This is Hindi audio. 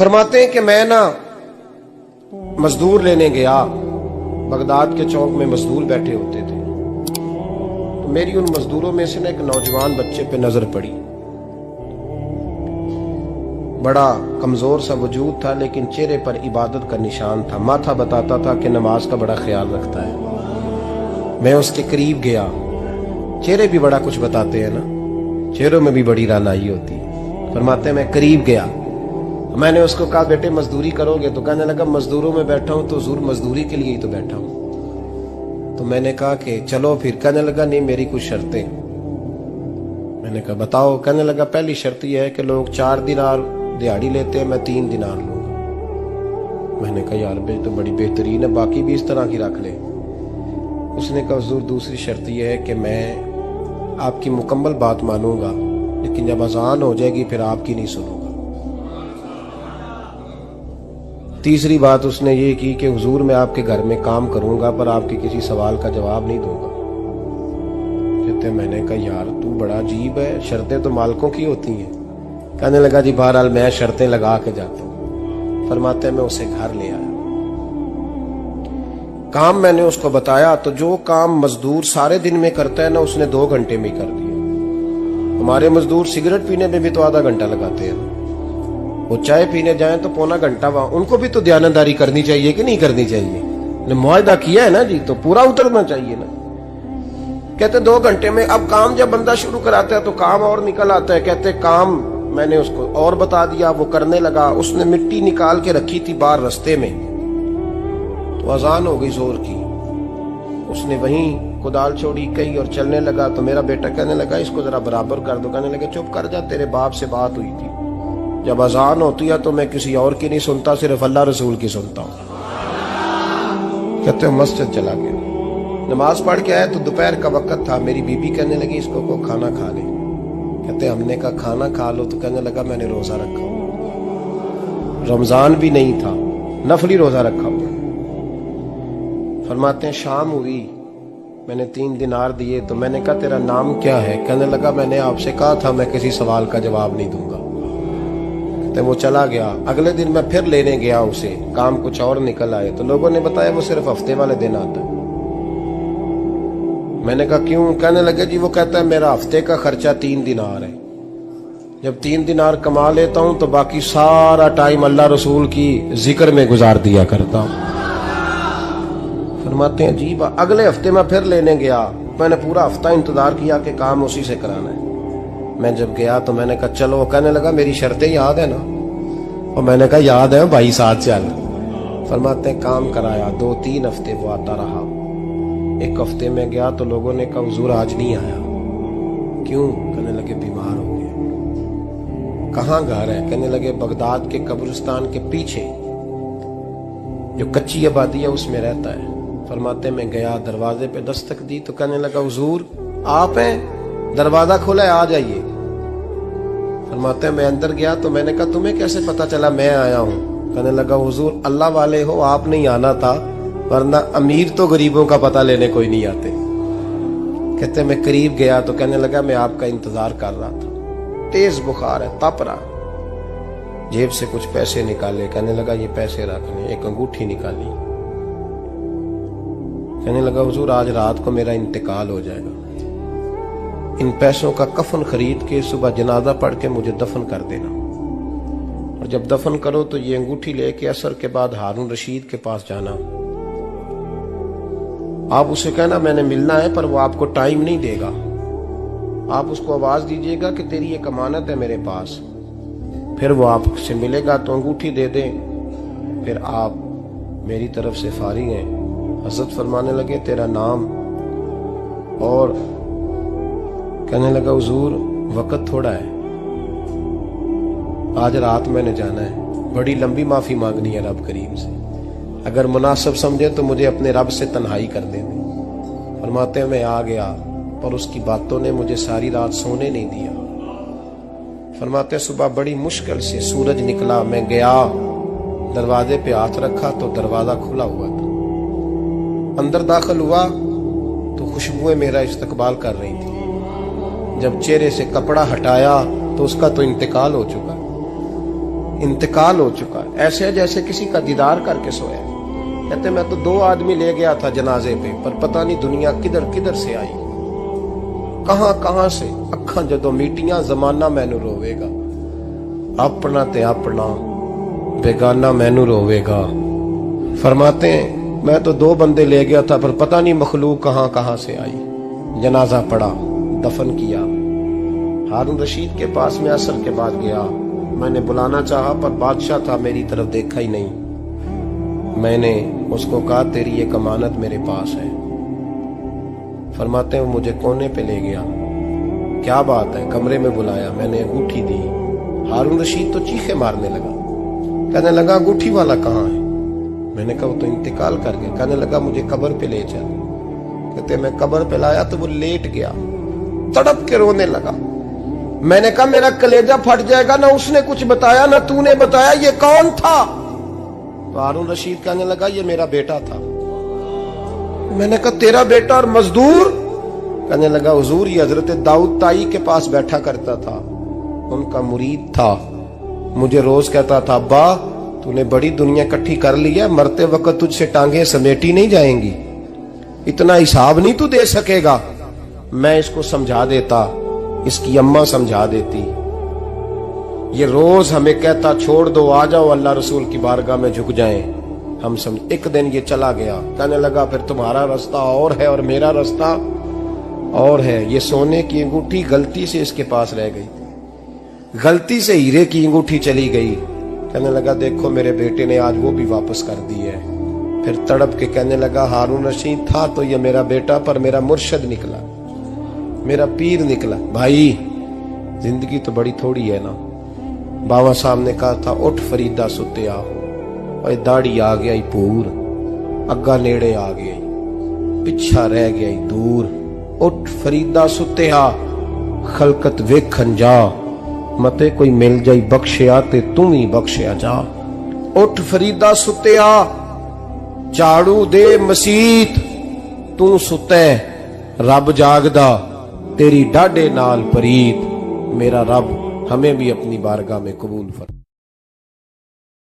फरमाते हैं कि मैं ना मजदूर लेने गया, बगदाद के चौक में मजदूर बैठे होते थे, तो मेरी उन मजदूरों में से ना एक नौजवान बच्चे पे नजर पड़ी। बड़ा कमजोर सा वजूद था, लेकिन चेहरे पर इबादत का निशान था। माथा बताता था कि नमाज का बड़ा ख्याल रखता है। मैं उसके करीब गया। चेहरे भी बड़ा कुछ बताते हैं ना, चेहरों में भी बड़ी रानाई होती है। फरमाते हैं मैं करीब गया, मैंने उसको कहा बेटे मजदूरी करोगे? तो कहने लगा मजदूरों में बैठा हूं तो जरूर मजदूरी के लिए ही तो बैठा हूं। तो मैंने कहा कि चलो फिर। कहने लगा नहीं, मेरी कुछ शर्तें। मैंने कहा बताओ? कहने लगा पहली शर्त यह है कि लोग 4 दिनार दिहाड़ी लेते हैं, मैं 3 दिनार लूंगा। मैंने कहा यार बे तो बड़ी बेहतरीन है, बाकी भी इस तरह की रख ले। उसने कहा हुजूर दूसरी शर्त यह है कि मैं आपकी मुकम्मल बात मानूंगा, लेकिन जब अजान हो जाएगी फिर आपकी नहीं सुनूंगा। तीसरी बात उसने ये की कि हुजूर मैं आपके घर में काम करूंगा पर आपके किसी सवाल का जवाब नहीं दूंगा। कहते मैंने कहा यार तू बड़ा अजीब है, शर्तें तो मालिकों की होती हैं। कहने लगा जी बहरहाल मैं शर्तें लगा के जाता हूं। फरमाते मैं उसे घर ले आया, काम मैंने उसको बताया, तो जो काम मजदूर सारे दिन में करता है ना उसने 2 घंटे में ही कर दिया। हमारे मजदूर सिगरेट पीने में भी तो आधा घंटा लगाते हैं, वो चाय पीने जाएं तो पौना घंटा। वहां उनको भी तो दयानतदारी करनी चाहिए कि नहीं करनी चाहिए? ने मुआहदा किया है ना जी, तो पूरा उतरना चाहिए ना। कहते 2 घंटे में। अब काम जब बंदा शुरू कराता है तो काम और निकल आता है। कहते काम मैंने उसको और बता दिया, वो करने लगा। उसने मिट्टी निकाल के रखी थी बाहर रास्ते में, तो अजान हो गई जोर की। उसने वहीं कुदाल छोड़ी कही और चलने लगा। तो मेरा बेटा कहने लगा इसको जरा बराबर कर दो। कहने लगा चुप कर जा, तेरे बाप से बात हुई थी, जब अजान होती है तो मैं किसी और की नहीं सुनता, सिर्फ अल्लाह रसूल की सुनता हूं। कहते मस्जिद चला गया, नमाज पढ़ के आया तो दोपहर का वक्त था। मेरी बीबी कहने लगी इसको को खाना खा ले। कहते हमने कहा खाना खा लो। तो कहने लगा मैंने रोजा रखा हुआ, रमजान भी नहीं था, नफली रोजा रखा हुआ। फरमाते हैं शाम हुई, मैंने 3 दिनार दिए। तो मैंने कहा तेरा नाम क्या है? कहने लगा मैंने आपसे कहा था मैं किसी सवाल का जवाब नहीं दूंगा। तो वो चला गया। अगले दिन मैं फिर लेने गया उसे, काम कुछ और निकल आए। तो लोगों ने बताया वो सिर्फ हफ्ते वाले दिन आता है। मैंने कहा क्यों? कहने लगे जी वो कहता है मेरा हफ्ते का खर्चा 3 दिनार है, जब 3 दिनार कमा लेता हूं तो बाकी सारा टाइम अल्लाह रसूल की जिक्र में गुजार दिया करता हूं। फरमाते हैं जी अगले हफ्ते मैं फिर लेने गया। मैंने पूरा हफ्ता इंतजार किया कि काम उसी से कराना है। मैं जब गया तो मैंने कहा चलो। कहने लगा मेरी शर्तें याद है ना? और मैंने कहा याद है भाई साथ चल। फरमाते हैं काम कराया। 2-3 हफ्ते वो आता रहा। 1 हफ्ते में गया तो लोगों ने कहा हुजूर आज नहीं आया। क्यों? कहने लगे बीमार हो गए। कहाँ घर है? कहने लगे बगदाद के कब्रिस्तान के पीछे जो कच्ची आबादी है उसमें रहता है। फरमाते मैं गया, दरवाजे पे दस्तक दी तो कहने लगा हुजूर आप हैं? दरवाजा खोला है, आ जाइए। फरमाते मैं अंदर गया तो मैंने कहा तुम्हें कैसे पता चला मैं आया हूं? कहने लगा हुजूर अल्लाह वाले हो, आप नहीं आना था, वरना अमीर तो गरीबों का पता लेने कोई नहीं आते। कहते मैं करीब गया तो कहने लगा मैं आपका इंतजार कर रहा था, तेज बुखार है, तप रहा। जेब से कुछ पैसे निकाले। कहने लगा ये पैसे रखने। एक अंगूठी निकाली। कहने लगा हुजूर आज रात को मेरा इंतकाल हो जाएगा, इन पैसों का कफन खरीद के सुबह जनाजा पढ़ के मुझे दफन कर देना, और जब दफन करो तो ये अंगूठी लेके असर के बाद हारून रशीद के पास जाना। आप उसे कहना मैंने मिलना है, पर वो आपको टाइम नहीं देगा। आप उसको आवाज दीजिएगा कि तेरी एक अमानत है मेरे पास, फिर वो आपसे मिलेगा तो अंगूठी दे दे, फिर आप मेरी तरफ से फारिग हैं। हजरत फरमाने लगे तेरा नाम? और कहने लगा हुजूर वक्त थोड़ा है, आज रात मैंने जाना है, बड़ी लंबी माफी मांगनी है रब करीम से, अगर मुनासिब समझे तो मुझे अपने रब से तन्हाई कर देने। फरमाते हैं मैं आ गया, पर उसकी बातों ने मुझे सारी रात सोने नहीं दिया। फरमाते सुबह बड़ी मुश्किल से सूरज निकला, मैं गया दरवाजे पे हाथ रखा तो दरवाजा खुला हुआ था। अंदर दाखिल हुआ तो खुशबुएं मेरा इस्तकबाल कर रही थी। जब चेहरे से कपड़ा हटाया तो उसका तो इंतकाल हो चुका। इंतकाल हो चुका है, ऐसे है जैसे किसी का दीदार करके सोया। कहते मैं तो 2 आदमी ले गया था जनाजे पे, पर पता नहीं दुनिया किधर किधर से आई, कहां कहां से। अखां जदों मीटियां जमाना मैनू रोवेगा, अपना ते अपना बेगाना मैनू रोवेगा। फरमाते हैं मैं तो 2 बंदे ले गया था, पर पता नहीं मखलूक कहां कहां से आई। जनाजा पड़ा, दफन किया। हारून रशीद के पास में असर के बाद गया, मैंने बुलाना चाहा पर बादशाह था, मेरी तरफ देखा ही नहीं। मैंने उसको कहा तेरी ये अमानत मेरे पास है। फरमाते हैं वो मुझे कोने पे ले गया, क्या बात है, कमरे में बुलाया, मैंने अंगूठी दी। हारून रशीद तो चीखे मारने लगा, कहने लगा अंगूठी वाला कहाँ है? मैंने कहा वो तो इंतकाल कर गया। कहने लगा मुझे कब्र पे ले चल। कहते मैं कब्र पे लाया तो वो लेट गया, तड़प के रोने लगा। मैंने कहा मेरा कलेजा फट जाएगा, ना उसने कुछ बताया ना तूने बताया, ये कौन था? तो हारून रशीद कहने लगा ये मेरा बेटा था। मैंने कहा तेरा बेटा और मजदूर? कहने लगा हुजूर ये हजरत दाऊद ताई के पास बैठा करता था, उनका मुरीद था, मुझे रोज कहता था अब्बा तूने बड़ी दुनिया इकट्ठी कर ली है, मरते वक्त तुझसे टांगे समेटी नहीं जाएंगी, इतना हिसाब नहीं तू दे सकेगा। मैं इसको समझा देता, इसकी अम्मा समझा देती। ये रोज हमें कहता छोड़ दो, आ जाओ अल्लाह रसूल की बारगाह में झुक जाएं। हम समझ। एक दिन ये चला गया, कहने लगा फिर तुम्हारा रास्ता और है और मेरा रास्ता और है। ये सोने की अंगूठी गलती से इसके पास रह गई, गलती से हीरे की अंगूठी चली गई। कहने लगा देखो मेरे बेटे ने आज वो भी वापस कर दी है। फिर तड़प के कहने लगा हारून रशीद था तो ये मेरा बेटा, पर मेरा मुर्शद निकला, मेरा पीर निकला। भाई जिंदगी तो बड़ी थोड़ी है ना। बाबा साहब ने कहा था उठ फरीदा सुते आ, और दाढ़ी आ गया ही पूर, अग्गा नेड़े आ गया, पिछा रह गया ही दूर। उठ फरीदा सुते आ, खलकत वेखन जा, मते कोई मिल जाई बख्शिया ते तू ही बख्शिया जा। उठ फरीदा सुते आ, झाड़ू दे मसीत, तू सुते रब जागदा, तेरी डाडे नाल परीत। मेरा रब हमें भी अपनी बारगाह में कबूल फरमा।